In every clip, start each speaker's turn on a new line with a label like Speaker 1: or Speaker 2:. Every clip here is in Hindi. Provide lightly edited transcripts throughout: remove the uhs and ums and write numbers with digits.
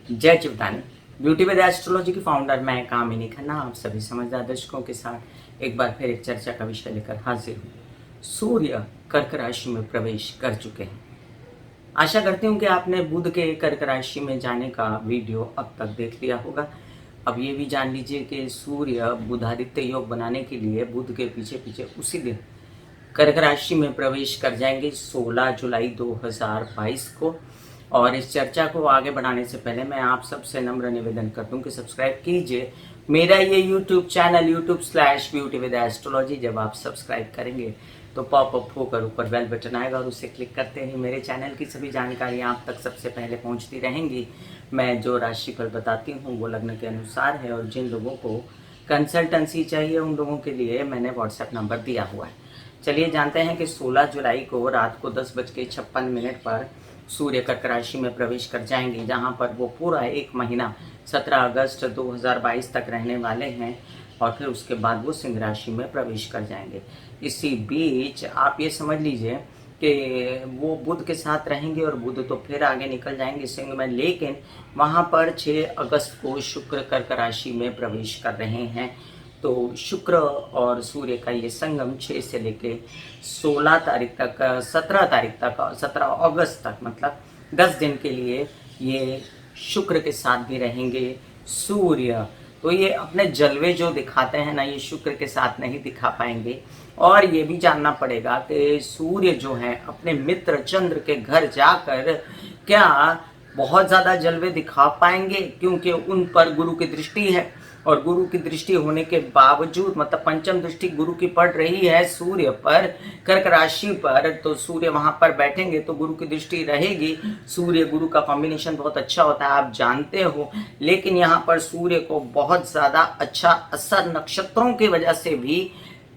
Speaker 1: जय चिवतानी। ब्यूटी विद एस्ट्रोलॉजी की फाउंडर मैं कामिनी खन्ना आप सभी समझदार दर्शकों के साथ एक बार फिर एक चर्चा का विषय लेकर हाजिर हूँ। सूर्य कर्क राशि में प्रवेश कर चुके हैं। आशा करती हूँ कि आपने बुध के कर्क राशि में जाने का वीडियो अब तक देख लिया होगा। अब ये भी जान लीजिए कि सूर्य बुधादित्य योग बनाने के लिए बुध के पीछे पीछे उसी दिन कर्क राशि में प्रवेश कर जाएंगे 16 जुलाई 2022 को। और इस चर्चा को आगे बढ़ाने से पहले मैं आप सबसे नम्र निवेदन करता हूँ कि सब्सक्राइब कीजिए मेरा ये YouTube चैनल YouTube/ब्यूटी विद एस्ट्रोलॉजी। जब आप सब्सक्राइब करेंगे तो पॉपअप होकर ऊपर बेल बटन आएगा और उसे क्लिक करते ही मेरे चैनल की सभी जानकारियाँ आप तक सबसे पहले पहुँचती रहेंगी। मैं जो राशिफल बताती हूँ वो लग्न के अनुसार है और जिन लोगों को कंसल्टेंसी चाहिए उन लोगों के लिए मैंने व्हाट्सएप नंबर दिया हुआ है। चलिए जानते हैं कि 16 जुलाई को रात को 10:56 पर सूर्य कर्क राशि में प्रवेश कर जाएंगे, जहां पर वो पूरा एक महीना 17 अगस्त 2022 तक रहने वाले हैं और फिर उसके बाद वो सिंह राशि में प्रवेश कर जाएंगे। इसी बीच आप ये समझ लीजिए कि वो बुध के साथ रहेंगे और बुध तो फिर आगे निकल जाएंगे सिंह में, लेकिन वहां पर 6 अगस्त को शुक्र कर्क राशि में प्रवेश कर रहे हैं। तो शुक्र और सूर्य का ये संगम 6 से लेके 16 तारीख तक 17 तारीख तक 17 अगस्त तक मतलब 10 दिन के लिए ये शुक्र के साथ भी रहेंगे सूर्य। तो ये अपने जलवे जो दिखाते हैं ना, ये शुक्र के साथ नहीं दिखा पाएंगे। और ये भी जानना पड़ेगा कि सूर्य जो है अपने मित्र चंद्र के घर जाकर क्या बहुत ज़्यादा जलवे दिखा पाएंगे, क्योंकि उन पर गुरु की दृष्टि है और गुरु की दृष्टि होने के बावजूद मतलब पंचम दृष्टि गुरु की पड़ रही है सूर्य पर कर्क राशि पर, तो सूर्य वहां पर बैठेंगे तो गुरु की दृष्टि रहेगी। सूर्य गुरु का कॉम्बिनेशन बहुत अच्छा होता है, आप जानते हो, लेकिन यहाँ पर सूर्य को बहुत ज़्यादा अच्छा असर नक्षत्रों की वजह से भी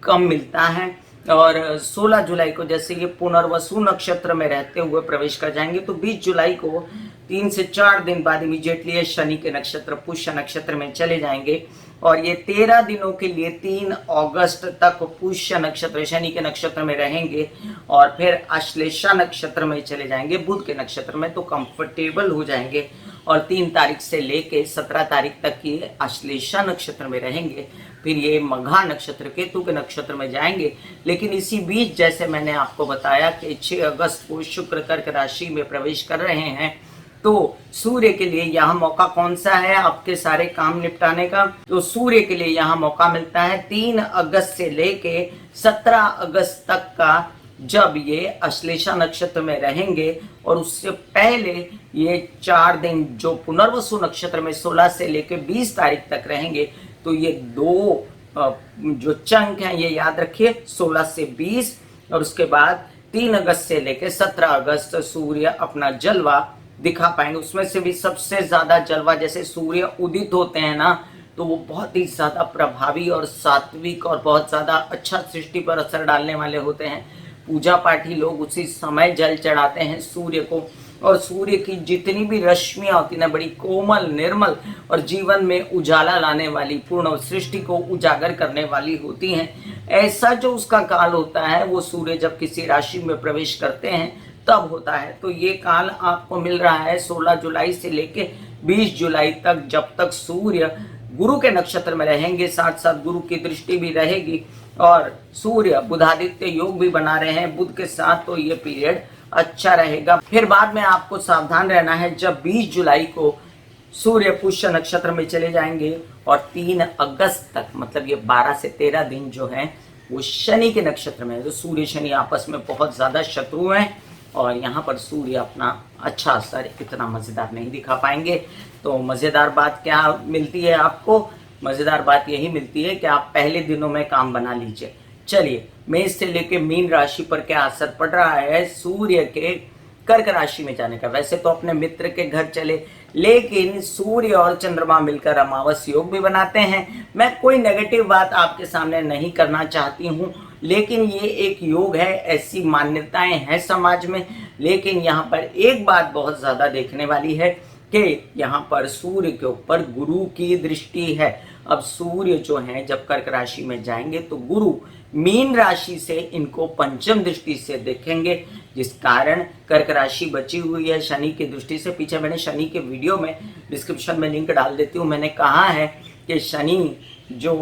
Speaker 1: कम मिलता है। और 16 जुलाई को जैसे ये पुनर्वसु नक्षत्र में रहते हुए प्रवेश कर जाएंगे तो 20 जुलाई को 3 से 4 दिन बाद इमीडिएटली शनि के नक्षत्र पुष्य नक्षत्र में चले जाएंगे और ये 13 दिनों के लिए 3 अगस्त तक पुष्य नक्षत्र शनि के नक्षत्र में रहेंगे और फिर आश्लेषा नक्षत्र में चले जाएंगे बुध के नक्षत्र में, तो कंफर्टेबल हो जाएंगे और 3 तारीख से लेके 17 तारीख तक ये आश्लेषा नक्षत्र में रहेंगे। फिर ये मघा नक्षत्र केतु के नक्षत्र में जाएंगे। लेकिन इसी बीच जैसे मैंने आपको बताया कि 6 अगस्त को शुक्र कर्क राशि में प्रवेश कर रहे हैं, तो सूर्य के लिए यहाँ मौका कौन सा है आपके सारे काम निपटाने का? तो सूर्य के लिए यहाँ मौका मिलता है 3 अगस्त से लेके 17 अगस्त तक का, जब ये अश्लेषा नक्षत्र में रहेंगे। और उससे पहले ये 4 दिन जो पुनर्वसु नक्षत्र में 16 से लेके 20 तारीख तक रहेंगे, तो ये 2 जो चंक हैं ये याद रखिए 16 से 20 और उसके बाद 3 अगस्त से लेके 17 अगस्त सूर्य अपना जलवा दिखा पाएंगे। उसमें से भी सबसे ज्यादा जलवा जैसे सूर्य उदित होते हैं ना, तो वो बहुत ही ज्यादा प्रभावी और सात्विक और बहुत ज्यादा अच्छा सृष्टि पर असर डालने वाले होते हैं। पूजा पाठी लोग उसी समय जल चढ़ाते हैं सूर्य को और सूर्य की जितनी भी रश्मियां होती ना बड़ी कोमल निर्मल और जीवन में उजाला लाने वाली पूर्ण सृष्टि को उजागर करने वाली होती हैं। ऐसा जो उसका काल होता है वो सूर्य जब किसी राशि में प्रवेश करते हैं तब होता है। तो ये काल आपको मिल रहा है 16 जुलाई से लेके 20 जुलाई तक, जब तक सूर्य गुरु के नक्षत्र में रहेंगे, साथ साथ गुरु की दृष्टि भी रहेगी और सूर्य बुधादित्य योग भी बना रहे हैं बुध के साथ, तो ये पीरियड अच्छा रहेगा। फिर बाद में आपको सावधान रहना है जब 20 जुलाई को सूर्य पुष्य नक्षत्र में चले जाएंगे और 3 अगस्त तक मतलब ये 12 से 13 दिन जो है वो शनि के नक्षत्र में है। तो सूर्य शनि आपस में बहुत ज्यादा शत्रु हैं और यहाँ पर सूर्य अपना अच्छा असर इतना मजेदार नहीं दिखा पाएंगे। तो मजेदार बात क्या मिलती है आपको? मजेदार बात यही मिलती है कि आप पहले दिनों में काम बना लीजिए। चलिए मेष से लेके मीन राशि पर क्या असर पड़ रहा है सूर्य के कर्क राशि में जाने का? वैसे तो अपने मित्र के घर चले, लेकिन सूर्य और चंद्रमा मिलकर अमावस योग भी बनाते हैं। मैं कोई नेगेटिव बात आपके सामने नहीं करना चाहती हूँ, लेकिन ये एक योग है, ऐसी मान्यताएं हैं समाज में। लेकिन यहाँ पर एक बात बहुत ज्यादा देखने वाली है कि यहाँ पर सूर्य के ऊपर गुरु की दृष्टि है। अब सूर्य जो है जब कर्क राशि में जाएंगे तो गुरु मीन राशि से इनको पंचम दृष्टि से देखेंगे, जिस कारण कर्क राशि बची हुई है शनि की दृष्टि से। पीछे मैंने शनि के वीडियो में डिस्क्रिप्शन में लिंक डाल देती हूँ, मैंने कहा है कि शनि जो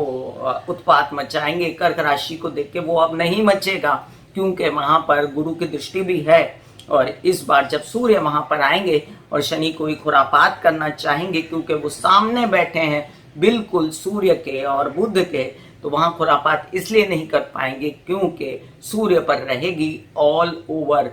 Speaker 1: उत्पात मचाएंगे कर्क राशि को देख के, वो अब नहीं मचेगा, क्योंकि वहां पर गुरु की दृष्टि भी है। और इस बार जब सूर्य वहां पर आएंगे और शनि कोई खुरापात करना चाहेंगे, क्योंकि वो सामने बैठे हैं बिल्कुल सूर्य के और बुध के, तो वहां खुरापात इसलिए नहीं कर पाएंगे क्योंकि सूर्य पर रहेगी ऑल ओवर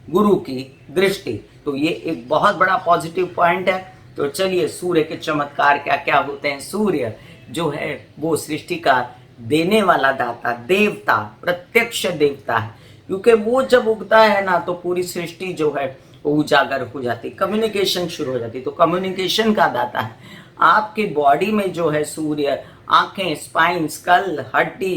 Speaker 1: गुरु की दृष्टि। तो ये एक बहुत बड़ा पॉजिटिव पॉइंट है। तो चलिए, सूर्य के चमत्कार क्या क्या होते हैं। सूर्य जो है वो सृष्टि का देने वाला दाता, देवता, प्रत्यक्ष देवता है, क्योंकि वो जब उगता है ना तो पूरी सृष्टि जो है वो उजागर हो जाती, कम्युनिकेशन शुरू हो जाती। तो कम्युनिकेशन का दाता है। आपकी बॉडी में जो है सूर्य आंखें, स्पाइन, स्कल, हड्डी,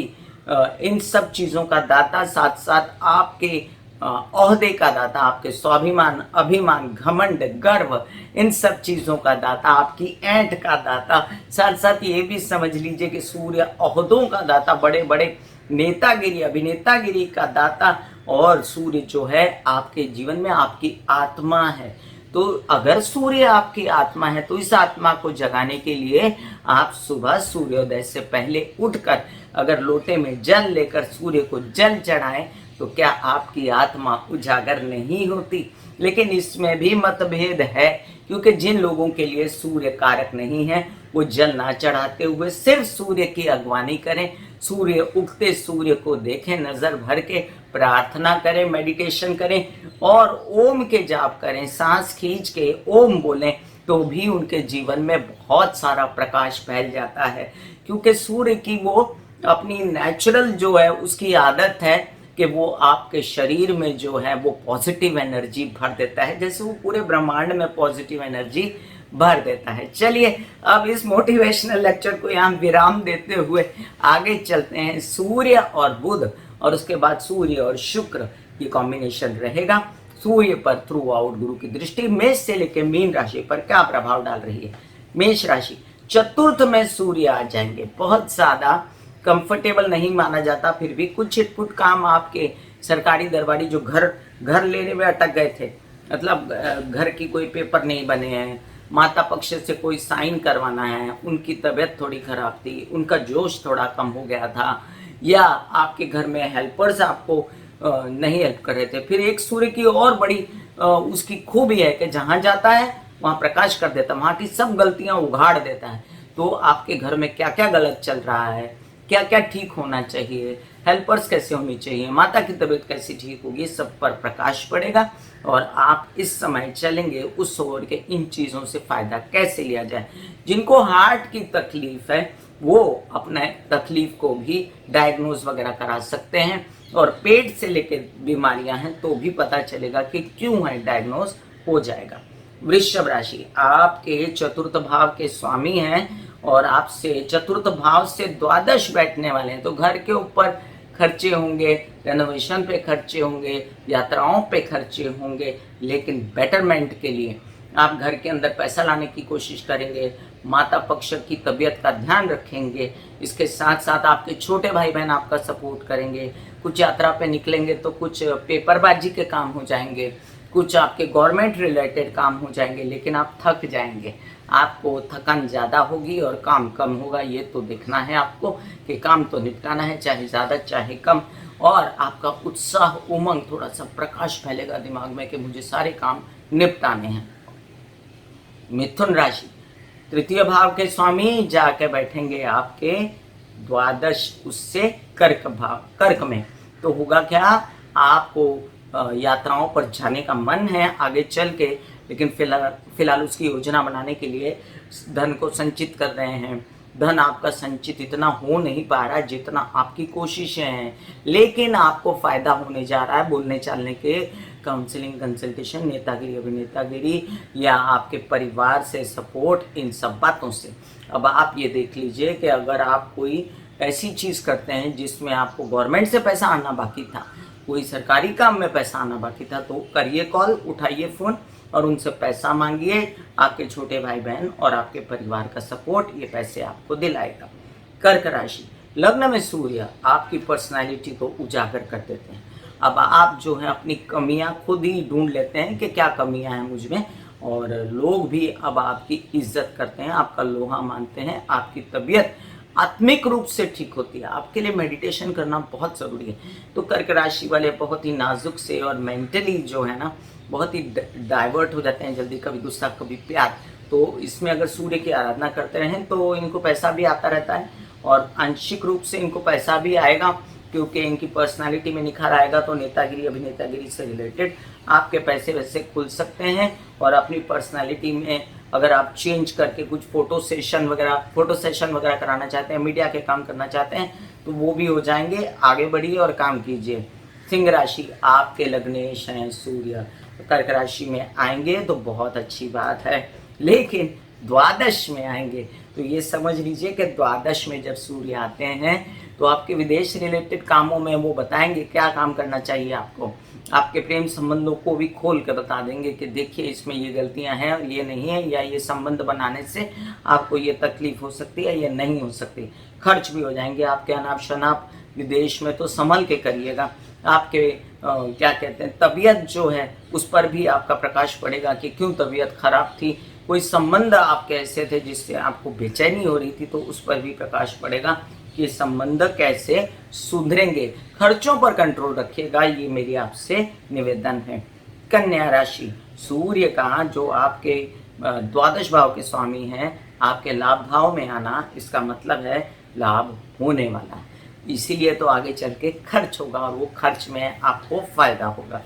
Speaker 1: इन सब चीजों का दाता, साथ साथ आपके ओहदे का दाता, आपके स्वाभिमान, अभिमान, घमंड, गर्व, इन सब चीजों का दाता, आपकी ऐंठ का दाता। साथ साथ ये भी समझ लीजिए कि सूर्य ओहदों का दाता, बड़े बड़े नेतागिरी, अभिनेतागिरी का दाता। और सूर्य जो है आपके जीवन में आपकी आत्मा है। तो अगर सूर्य आपकी आत्मा है तो इस आत्मा को जगाने के लिए आप सुबह सूर्योदय से पहले उठकर अगर लोटे में जल लेकर सूर्य को जल चढ़ाएं तो क्या आपकी आत्मा उजागर नहीं होती। लेकिन इसमें भी मतभेद है, क्योंकि जिन लोगों के लिए सूर्य कारक नहीं है वो जल ना चढ़ाते हुए सिर्फ सूर्य की अगवानी करें, सूर्य उगते सूर्य को देखें, नजर भर के प्रार्थना करें, मेडिटेशन करें और ओम के जाप करें, सांस खींच के ओम बोलें, तो भी उनके जीवन में बहुत सारा प्रकाश फैल जाता है। क्योंकि सूर्य की वो अपनी नेचुरल जो है उसकी आदत है कि वो आपके शरीर में जो है वो पॉजिटिव एनर्जी भर देता है, जैसे वो पूरे ब्रह्मांड में पॉजिटिव एनर्जी भर देता है। चलिए, अब इस मोटिवेशनल लेक्चर को यहाँ विराम देते हुए आगे चलते हैं। सूर्य और बुध और उसके बाद सूर्य और शुक्र, ये कॉम्बिनेशन रहेगा। सूर्य पर थ्रू आउट गुरु की दृष्टि मेष से लेकर मीन राशि पर क्या प्रभाव डाल रही है। मेष राशि चतुर्थ में सूर्य आ जाएंगे। बहुत ज्यादा कंफर्टेबल नहीं माना जाता, फिर भी कुछ छिटपुट काम आपके सरकारी दरबारी जो घर लेने में अटक गए थे, मतलब घर की कोई पेपर नहीं बने हैं, माता पक्ष से कोई साइन करवाना है, उनकी तबीयत थोड़ी खराब थी, उनका जोश थोड़ा कम हो गया था, या आपके घर में हेल्पर्स आपको नहीं हेल्प कर रहे थे। फिर एक सूर्य की और बड़ी उसकी खूबी है कि जहां जाता है वहां प्रकाश कर देता है, वहां की सब गलतियां उघाड़ देता है। तो आपके घर में क्या क्या गलत चल रहा है, क्या क्या ठीक होना चाहिए, हेल्पर्स कैसे होनी चाहिए, माता की तबीयत कैसे ठीक होगी, ये सब पर प्रकाश पड़ेगा और आप इस समय चलेंगे उस ओर के इन चीज़ों से फ़ायदा कैसे लिया जाए। जिनको हार्ट की तकलीफ है वो अपने तकलीफ को भी डायग्नोज वगैरह करा सकते हैं, और पेट से लेकर बीमारियां हैं तो भी पता चलेगा कि क्यों है, डायग्नोज हो जाएगा। वृषभ राशि आपके चतुर्थ भाव के स्वामी हैं और आपसे चतुर्थ भाव से द्वादश बैठने वाले हैं, तो घर के ऊपर खर्चे होंगे, रेनोवेशन पे खर्चे होंगे, यात्राओं पे खर्चे होंगे, लेकिन बेटरमेंट के लिए आप घर के अंदर पैसा लाने की कोशिश करेंगे, माता पक्ष की तबीयत का ध्यान रखेंगे। इसके साथ साथ आपके छोटे भाई बहन आपका सपोर्ट करेंगे। कुछ यात्रा पे निकलेंगे तो कुछ पेपरबाजी के काम हो जाएंगे, कुछ आपके गवर्नमेंट रिलेटेड काम हो जाएंगे, लेकिन आप थक जाएंगे, आपको थकान ज़्यादा होगी और काम कम होगा। ये तो देखना है आपको कि काम तो निपटाना है, चाहे ज़्यादा चाहे कम, और आपका उत्साह, उमंग, थोड़ा सा प्रकाश फैलेगा दिमाग में कि मुझे सारे काम निपटाने हैं। मिथुन राशि तृतीय भाव के स्वामी जाके बैठेंगे आपके द्वादश उससे कर्क में, तो होगा क्या, आपको यात्राओं पर जाने का मन है आगे चल के, लेकिन फिलहाल उसकी योजना बनाने के लिए धन को संचित कर रहे हैं। धन आपका संचित इतना हो नहीं पा रहा है जितना आपकी कोशिशें हैं, लेकिन आपको फायदा होने जा रहा है बोलने चालने के, काउंसलिंग, कंसल्टेशन, नेतागिरी, अभिनेतागिरी या आपके परिवार से सपोर्ट, इन सब बातों से। अब आप ये देख लीजिए कि अगर आप कोई ऐसी चीज़ करते हैं जिसमें आपको गवर्नमेंट से पैसा आना बाकी था, कोई सरकारी काम में पैसा आना बाकी था, तो करिए कॉल, उठाइए फ़ोन और उनसे पैसा मांगिए। आपके छोटे भाई बहन और आपके परिवार का सपोर्ट ये पैसे आपको दिलाएगा। कर्क राशि लग्न में सूर्य आपकी पर्सनालिटी को उजागर कर देते हैं। अब आप जो है अपनी कमियां खुद ही ढूंढ लेते हैं कि क्या कमियां हैं मुझ में, और लोग भी अब आपकी इज्जत करते हैं, आपका लोहा मानते हैं, आपकी तबीयत आत्मिक रूप से ठीक होती है। आपके लिए मेडिटेशन करना बहुत ज़रूरी है। तो कर्क राशि वाले बहुत ही नाजुक से और मेंटली जो है ना बहुत ही डाइवर्ट हो जाते हैं जल्दी, कभी गुस्सा कभी प्यार। तो इसमें अगर सूर्य की आराधना करते रहें तो इनको पैसा भी आता रहता है, और आंशिक रूप से इनको पैसा भी आएगा, क्योंकि इनकी पर्सनालिटी में निखार आएगा। तो नेतागिरी अभिनेतागिरी से रिलेटेड आपके पैसे वैसे खुल सकते हैं, और अपनी पर्सनालिटी में अगर आप चेंज करके कुछ फोटो सेशन वगैरह कराना चाहते हैं, मीडिया के काम करना चाहते हैं, तो वो भी हो जाएंगे। आगे बढ़िए और काम कीजिए। सिंह राशि, आपके लग्नेश हैं सूर्य, कर्क राशि में आएंगे तो बहुत अच्छी बात है, लेकिन द्वादश में आएंगे तो ये समझ लीजिए कि द्वादश में जब सूर्य आते हैं तो आपके विदेश रिलेटेड कामों में वो बताएंगे क्या काम करना चाहिए आपको। आपके प्रेम संबंधों को भी खोल कर बता देंगे कि देखिए इसमें ये गलतियां हैं और ये नहीं है, या ये संबंध बनाने से आपको ये तकलीफ हो सकती है या नहीं हो सकती। खर्च भी हो जाएंगे आपके अनाप शनाप विदेश में, तो संभल के करिएगा। आपके क्या कहते हैं तबीयत जो है उस पर भी आपका प्रकाश पड़ेगा कि क्यों तबीयत खराब थी, कोई संबंध आपके ऐसे थे जिससे आपको बेचैनी हो रही थी, तो उस पर भी प्रकाश पड़ेगा कि संबंध कैसे सुधरेंगे। खर्चों पर कंट्रोल रखिएगा, ये मेरी आपसे निवेदन है। कन्या राशि, सूर्य का जो आपके द्वादश भाव के स्वामी हैं, आपके लाभ भाव में आना, इसका मतलब है लाभ होने वाला है। इसीलिए तो आगे चल के खर्च होगा, और वो खर्च में आपको फायदा होगा।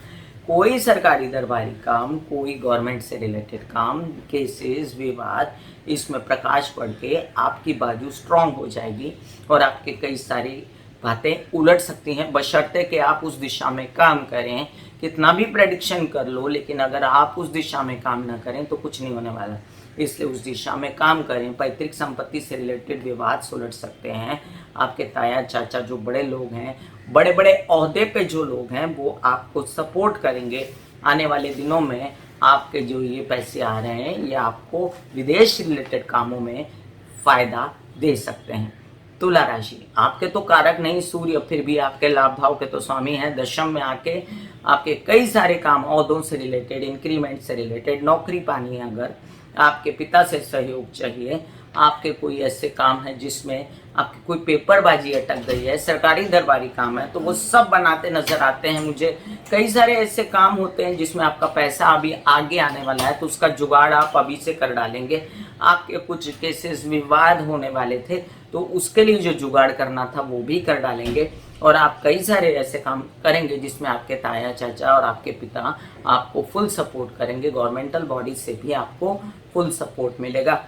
Speaker 1: कोई सरकारी दरबारी काम, कोई गवर्नमेंट से रिलेटेड काम, केसेस, विवाद, इसमें प्रकाश पड़ के आपकी बाजू स्ट्रांग हो जाएगी, और आपके कई सारी बातें उलट सकती हैं, बशर्ते कि आप उस दिशा में काम करें। कितना भी प्रेडिक्शन कर लो, लेकिन अगर आप उस दिशा में काम ना करें तो कुछ नहीं होने वाला। इसलिए उस दिशा में काम करें। पैतृक संपत्ति से रिलेटेड विवाद सुलझ सकते हैं। आपके ताया चाचा जो बड़े लोग हैं, बड़े बड़े ओहदे पे जो लोग हैं, वो आपको सपोर्ट करेंगे। आने वाले दिनों में आपके जो ये पैसे आ रहे हैं, ये आपको विदेश रिलेटेड कामों में फायदा दे सकते हैं। तुला राशि, आपके तो कारक नहीं सूर्य, फिर भी आपके लाभ भाव के तो स्वामी हैं। दशम में आके आपके कई सारे काम, ओहदों से रिलेटेड, इंक्रीमेंट से रिलेटेड, नौकरी पानी है, अगर आपके पिता से सहयोग चाहिए, आपके कोई ऐसे काम है जिसमें आपकी कोई पेपरबाजी अटक गई है, सरकारी दरबारी काम है, तो वो सब बनाते नजर आते हैं मुझे। कई सारे ऐसे काम होते हैं जिसमें आपका पैसा अभी आगे आने वाला है, तो उसका जुगाड़ आप अभी से कर डालेंगे। आपके कुछ केसेस विवाद होने वाले थे, तो उसके लिए जो जुगाड़ करना था वो भी कर डालेंगे। और आप कई सारे ऐसे काम करेंगे जिसमें आपके ताया चाचा और आपके पिता आपको फुल सपोर्ट करेंगे। गवर्नमेंटल बॉडी से भी आपको फुल सपोर्ट मिलेगा।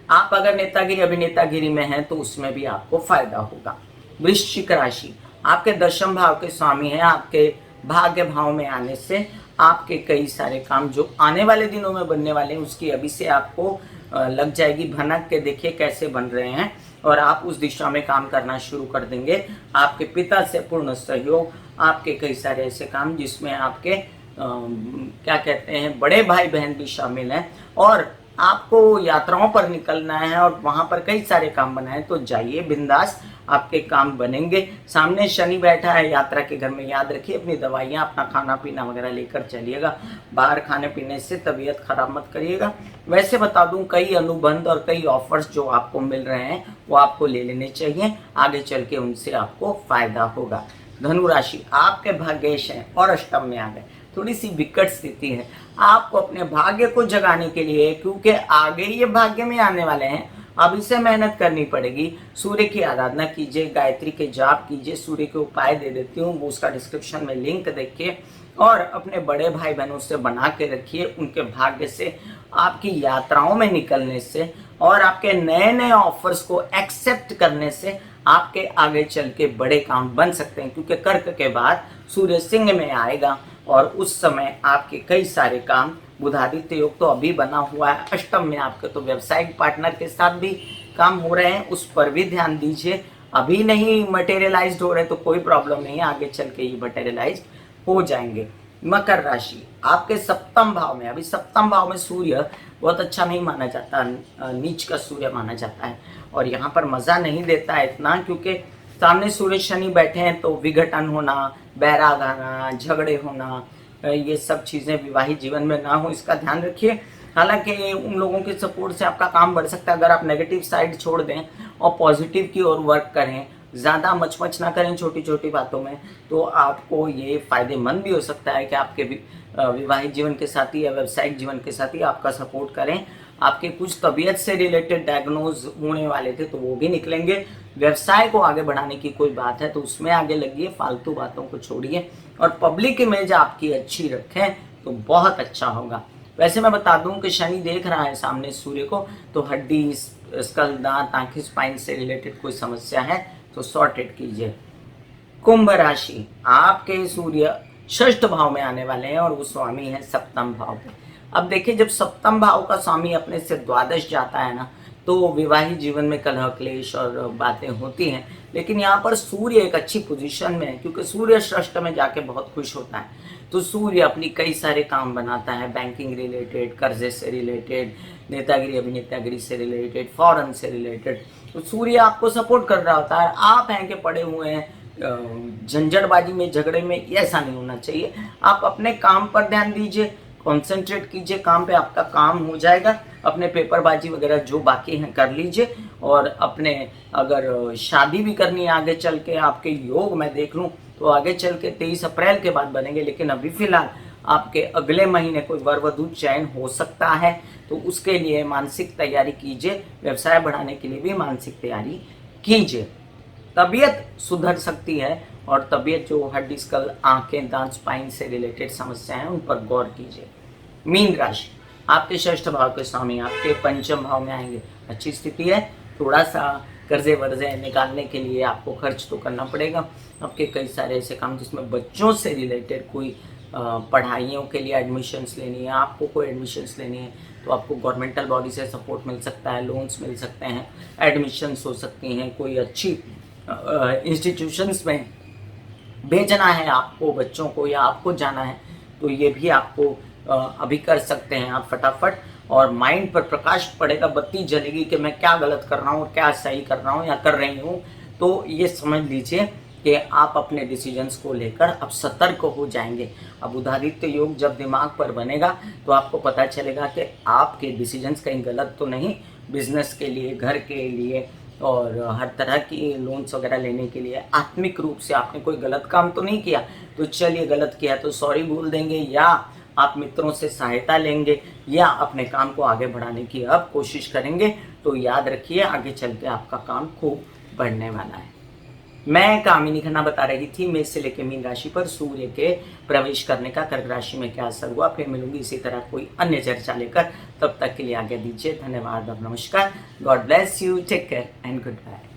Speaker 1: आप अगर नेतागिरी अभिनेतागिरी में हैं तो उसमें भी आपको फायदा होगा। वृश्चिक राशि, आपके दशम भाव के स्वामी हैं। आपके भाग्य भाव में आने से आपके कई सारे काम जो आने वाले दिनों में बनने वाले हैं, उसकी अभी से आपको लग जाएगी भनक के देखिए कैसे बन रहे हैं, और आप उस दिशा में काम करना शुरू कर देंगे। आपके पिता से पूर्ण सहयोग, आपके कई सारे ऐसे काम जिसमें आपके क्या कहते हैं बड़े भाई बहन भी शामिल हैं, और आपको यात्राओं पर निकलना है और वहां पर कई सारे काम बनाए, तो जाइए बिंदास, आपके काम बनेंगे। सामने शनि बैठा है यात्रा के घर में, याद रखिए अपनी दवाइयाँ, अपना खाना पीना वगैरह लेकर चलिएगा। बाहर खाने पीने से तबीयत खराब मत करिएगा। वैसे बता दूं, कई अनुबंध और कई ऑफर्स जो आपको मिल रहे हैं वो आपको ले लेने चाहिए, आगे चल के उनसे आपको फायदा होगा। धनु राशि, आपके भाग्येश हैं और अष्टम में आ गए, थोड़ी सी विकट स्थिति है। आपको अपने भाग्य को जगाने के लिए, क्योंकि आगे ये भाग्य में आने वाले हैं, अब इसे मेहनत करनी पड़ेगी। सूर्य की आराधना कीजिए, गायत्री के जाप कीजिए, सूर्य के उपाय दे देती हूँ, वो उसका डिस्क्रिप्शन में लिंक देखिए, और अपने बड़े भाई बहनों से बना के रखिए। उनके भाग्य से, आपकी यात्राओं में निकलने से और आपके नए नए ऑफर्स को एक्सेप्ट करने से आपके आगे चल के बड़े काम बन सकते हैं, क्योंकि कर्क के बाद सूर्य सिंह में आएगा और उस समय आपके कई सारे काम, बुधादित्य योग तो अभी बना हुआ है, अष्टम में आपके तो व्यावसायिक पार्टनर के साथ भी काम हो रहे हैं, उस पर भी ध्यान दीजिए। अभी नहीं मटेरियलाइज्ड हो रहे तो कोई प्रॉब्लम नहीं है, आगे चल के ये मटेरियलाइज हो जाएंगे। मकर राशि, आपके सप्तम भाव में, अभी सप्तम भाव में सूर्य बहुत अच्छा नहीं माना जाता, नीच का सूर्य माना जाता है, और यहाँ पर मजा नहीं देता है इतना, क्योंकि सामने सूर्य शनि बैठे हैं तो विघटन होना, बैराग आना, झगड़े होना, ये सब चीज़ें विवाहित जीवन में ना हो, इसका ध्यान रखिए। हालांकि उन लोगों के सपोर्ट से आपका काम बढ़ सकता है अगर आप नेगेटिव साइड छोड़ दें और पॉजिटिव की ओर वर्क करें, ज़्यादा मचमच ना करें छोटी छोटी बातों में, तो आपको ये फायदेमंद भी हो सकता है कि आपके विवाहित जीवन के साथी या व्यावसायिक जीवन के साथी आपका सपोर्ट करें। आपके कुछ तबीयत से रिलेटेड डायग्नोज होने वाले थे तो वो भी निकलेंगे। व्यवसाय को आगे बढ़ाने की कोई बात है तो उसमें आगे लगिए, फालतू बातों को छोड़िए और पब्लिक इमेज आपकी अच्छी रखें तो बहुत अच्छा होगा। वैसे मैं बता दूं कि शनि देख रहा है सामने सूर्य को, तो हड्डी, स्कल, दांत, आंखें, स्पाइन से रिलेटेड कोई समस्या है तो सॉर्टेड कीजिए। कुंभ राशि, आपके सूर्य षष्ठ भाव में आने वाले हैं और वो स्वामी है सप्तम भाव पे। अब देखिए, जब सप्तम भाव का स्वामी अपने से द्वादश जाता है ना, तो विवाहित जीवन में कलह क्लेश और बातें होती हैं, लेकिन यहाँ पर सूर्य एक अच्छी पोजीशन में है क्योंकि सूर्य षष्ठ में जाके बहुत खुश होता है। तो सूर्य अपनी कई सारे काम बनाता है, बैंकिंग रिलेटेड, कर्जे से रिलेटेड, नेतागिरी अभिनेतागिरी से रिलेटेड, फॉरेन से रिलेटेड। तो सूर्य आपको सपोर्ट कर रहा होता है। आप हैं कि पड़े हुए हैं झंझटबाजी में, झगड़े में, ऐसा नहीं होना चाहिए। आप अपने काम पर ध्यान दीजिए, कॉन्सेंट्रेट कीजिए काम पे, आपका काम हो जाएगा। अपने पेपरबाजी वगैरह जो बाकी हैं कर लीजिए। और अपने अगर शादी भी करनी है आगे चल के, आपके योग मैं देख लूँ तो आगे चल के 23 अप्रैल के बाद बनेंगे, लेकिन अभी फिलहाल आपके अगले महीने कोई वर वधू चयन हो सकता है, तो उसके लिए मानसिक तैयारी कीजिए। व्यवसाय बढ़ाने के लिए भी मानसिक तैयारी कीजिए। तबीयत सुधर सकती है और तबीयत जो हड्डी, स्कल, आंखें, दांत, स्पाइन से रिलेटेड समस्याएं हैं उन पर गौर कीजिए। मीन राशि, आपके षष्ठ भाव के स्वामी आपके पंचम भाव में आएंगे। अच्छी स्थिति है। थोड़ा सा कर्जे वर्जे निकालने के लिए आपको खर्च तो करना पड़ेगा। आपके कई सारे ऐसे काम जिसमें बच्चों से रिलेटेड कोई पढ़ाइयों के लिए एडमिशन्स लेनी है, आपको कोई एडमिशन्स लेनी है तो आपको गवर्नमेंटल बॉडी से सपोर्ट मिल सकता है, लोन्स मिल सकते हैं, एडमिशन्स हो सकती हैं, कोई अच्छी इंस्टीट्यूशंस में भेजना है आपको बच्चों को या आपको जाना है तो ये भी आपको अभी कर सकते हैं आप फटाफट। और माइंड पर प्रकाश पड़ेगा, बत्ती जलेगी कि मैं क्या गलत कर रहा हूँ, क्या सही कर रहा हूँ या कर रही हूँ। तो ये समझ लीजिए कि आप अपने डिसीजंस को लेकर अब सतर्क हो जाएंगे। अब उदादित्य योग जब दिमाग पर बनेगा तो आपको पता चलेगा कि आपके डिसीजंस कहीं गलत तो नहीं। बिजनेस के लिए, घर के लिए और हर तरह की लोन्स वगैरह लेने के लिए आत्मिक रूप से आपने कोई गलत काम तो नहीं किया, तो चलिए गलत किया तो सॉरी बोल देंगे, या आप मित्रों से सहायता लेंगे, या अपने काम को आगे बढ़ाने की अब कोशिश करेंगे। तो याद रखिए आगे चल के आपका काम खूब बढ़ने वाला है। मैं कामिनी खन्ना बता रही थी मेष से लेकर मीन राशि पर सूर्य के प्रवेश करने का कर्क राशि में क्या असर हुआ। फिर मिलूंगी इसी तरह कोई अन्य चर्चा लेकर, तब तक के लिए आगे दीजिए। धन्यवाद और नमस्कार। God bless you, take care and good bye.